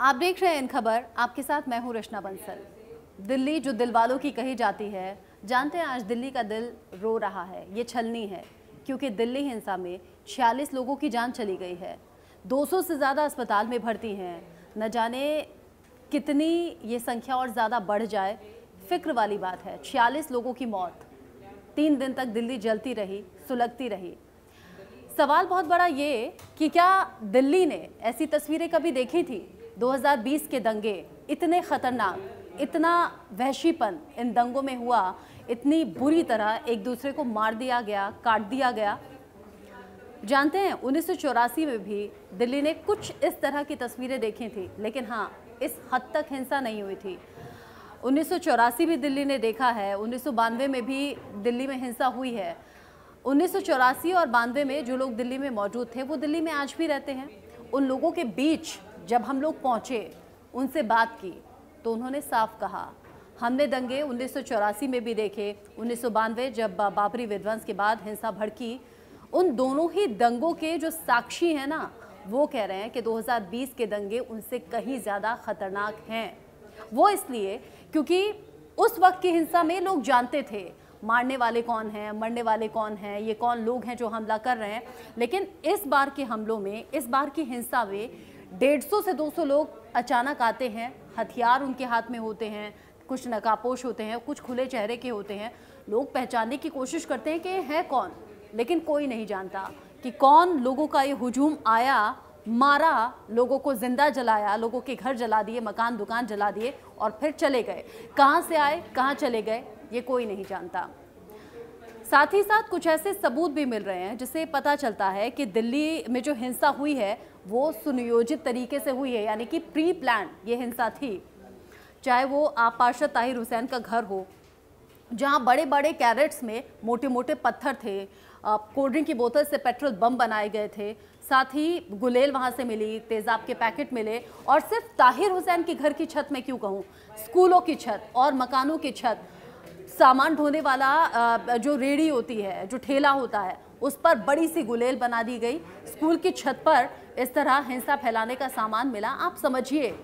आप देख रहे हैं इन खबर, आपके साथ मैं हूं रचना बंसल। दिल्ली जो दिल वालों की कही जाती है, जानते हैं आज दिल्ली का दिल रो रहा है। ये छलनी है क्योंकि दिल्ली हिंसा में 46 लोगों की जान चली गई है। 200 से ज़्यादा अस्पताल में भर्ती हैं। न जाने कितनी ये संख्या और ज़्यादा बढ़ जाए, फिक्र वाली बात है। 46 लोगों की मौत, 3 दिन तक दिल्ली जलती रही, सुलगती रही। सवाल बहुत बड़ा ये कि क्या दिल्ली ने ऐसी तस्वीरें कभी देखी थी? 2020 के दंगे इतने खतरनाक, इतना वहशीपन इन दंगों में हुआ, इतनी बुरी तरह एक दूसरे को मार दिया गया, काट दिया गया। जानते हैं 1984 में भी दिल्ली ने कुछ इस तरह की तस्वीरें देखी थी, लेकिन हाँ, इस हद तक हिंसा नहीं हुई थी। 1984 भी दिल्ली ने देखा है, 1992 में भी दिल्ली में हिंसा हुई है। 1984 और 92 में जो लोग दिल्ली में मौजूद थे वो दिल्ली में आज भी रहते हैं। उन लोगों के बीच जब हम लोग पहुँचे, उनसे बात की, तो उन्होंने साफ कहा, हमने दंगे 1984 में भी देखे, 1992 जब बाबरी विध्वंस के बाद हिंसा भड़की, उन दोनों ही दंगों के जो साक्षी हैं ना, वो कह रहे हैं कि 2020 के दंगे उनसे कहीं ज़्यादा खतरनाक हैं। वो इसलिए क्योंकि उस वक्त की हिंसा में लोग जानते थे मारने वाले कौन हैं, मरने वाले कौन हैं, ये कौन लोग हैं जो हमला कर रहे हैं। लेकिन इस बार के हमलों में, इस बार की हिंसा में 150 से 200 लोग अचानक आते हैं, हथियार उनके हाथ में होते हैं, कुछ नकाबपोश होते हैं, कुछ खुले चेहरे के होते हैं। लोग पहचानने की कोशिश करते हैं कि है कौन, लेकिन कोई नहीं जानता कि कौन लोगों का ये हुजूम आया, मारा, लोगों को जिंदा जलाया, लोगों के घर जला दिए, मकान दुकान जला दिए और फिर चले गए। कहाँ से आए, कहाँ चले गए, ये कोई नहीं जानता। साथ ही साथ कुछ ऐसे सबूत भी मिल रहे हैं जिससे पता चलता है कि दिल्ली में जो हिंसा हुई है वो सुनियोजित तरीके से हुई है, यानी कि प्री प्लान ये हिंसा थी। चाहे वो आप पार्षद ताहिर हुसैन का घर हो, जहाँ बड़े बड़े कैरेट्स में मोटे मोटे पत्थर थे, कोल्ड ड्रिंक की बोतल से पेट्रोल बम बनाए गए थे, साथ ही गुलेल वहाँ से मिली, तेज़ाब के पैकेट मिले। और सिर्फ ताहिर हुसैन के घर की छत में क्यों कहूँ, स्कूलों की छत और मकानों की छत, सामान ढोने वाला जो रेड़ी होती है, जो ठेला होता है, उस पर बड़ी सी गुलेल बना दी गई। स्कूल की छत पर इस तरह हिंसा फैलाने का सामान मिला। आप समझिए,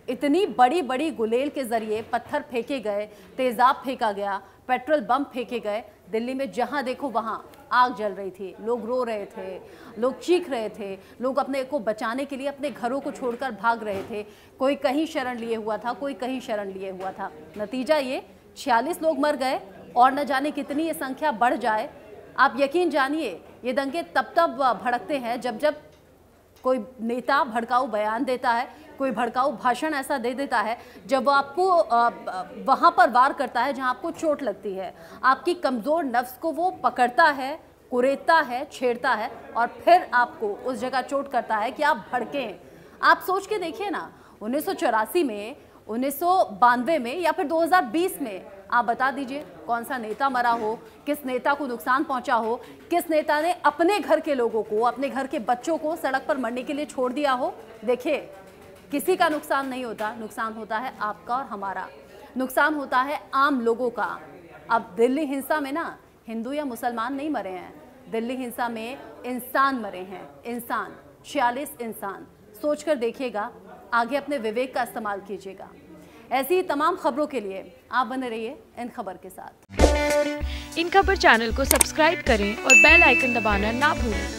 इतनी बड़ी बड़ी गुलेल के जरिए पत्थर फेंके गए, तेज़ाब फेंका गया, पेट्रोल बम फेंके गए। दिल्ली में जहां देखो वहां आग जल रही थी, लोग रो रहे थे, लोग चीख रहे थे, लोग अपने को बचाने के लिए अपने घरों को छोड़कर भाग रहे थे। कोई कहीं शरण लिए हुआ था, कोई कहीं शरण लिए हुआ था। नतीजा ये 46 लोग मर गए और न जाने कितनी ये संख्या बढ़ जाए। आप यकीन जानिए, ये दंगे तब भड़कते हैं जब जब कोई नेता भड़काऊ बयान देता है, कोई भड़काऊ भाषण ऐसा दे देता है, जब वो आपको वहाँ पर वार करता है जहाँ आपको चोट लगती है। आपकी कमज़ोर नफ्स को वो पकड़ता है, कुरेदता है, छेड़ता है और फिर आपको उस जगह चोट करता है कि आप भड़कें। आप सोच के देखिए ना, 1984 में, 1992 में या फिर 2020 में, आप बता दीजिए कौन सा नेता मरा हो, किस नेता को नुकसान पहुंचा हो, किस नेता ने अपने घर के लोगों को, अपने घर के बच्चों को सड़क पर मरने के लिए छोड़ दिया हो। देखिए, किसी का नुकसान नहीं होता, नुकसान होता है आपका और हमारा, नुकसान होता है आम लोगों का। अब दिल्ली हिंसा में ना हिंदू या मुसलमान नहीं मरे हैं, दिल्ली हिंसा में इंसान मरे हैं, इंसान, 46 इंसान। सोचकर देखिएगा, आगे अपने विवेक का इस्तेमाल कीजिएगा। ऐसी ही तमाम खबरों के लिए आप बने रहिए इन खबर के साथ। इन खबर चैनल को सब्सक्राइब करें और बेल आइकन दबाना ना भूलें।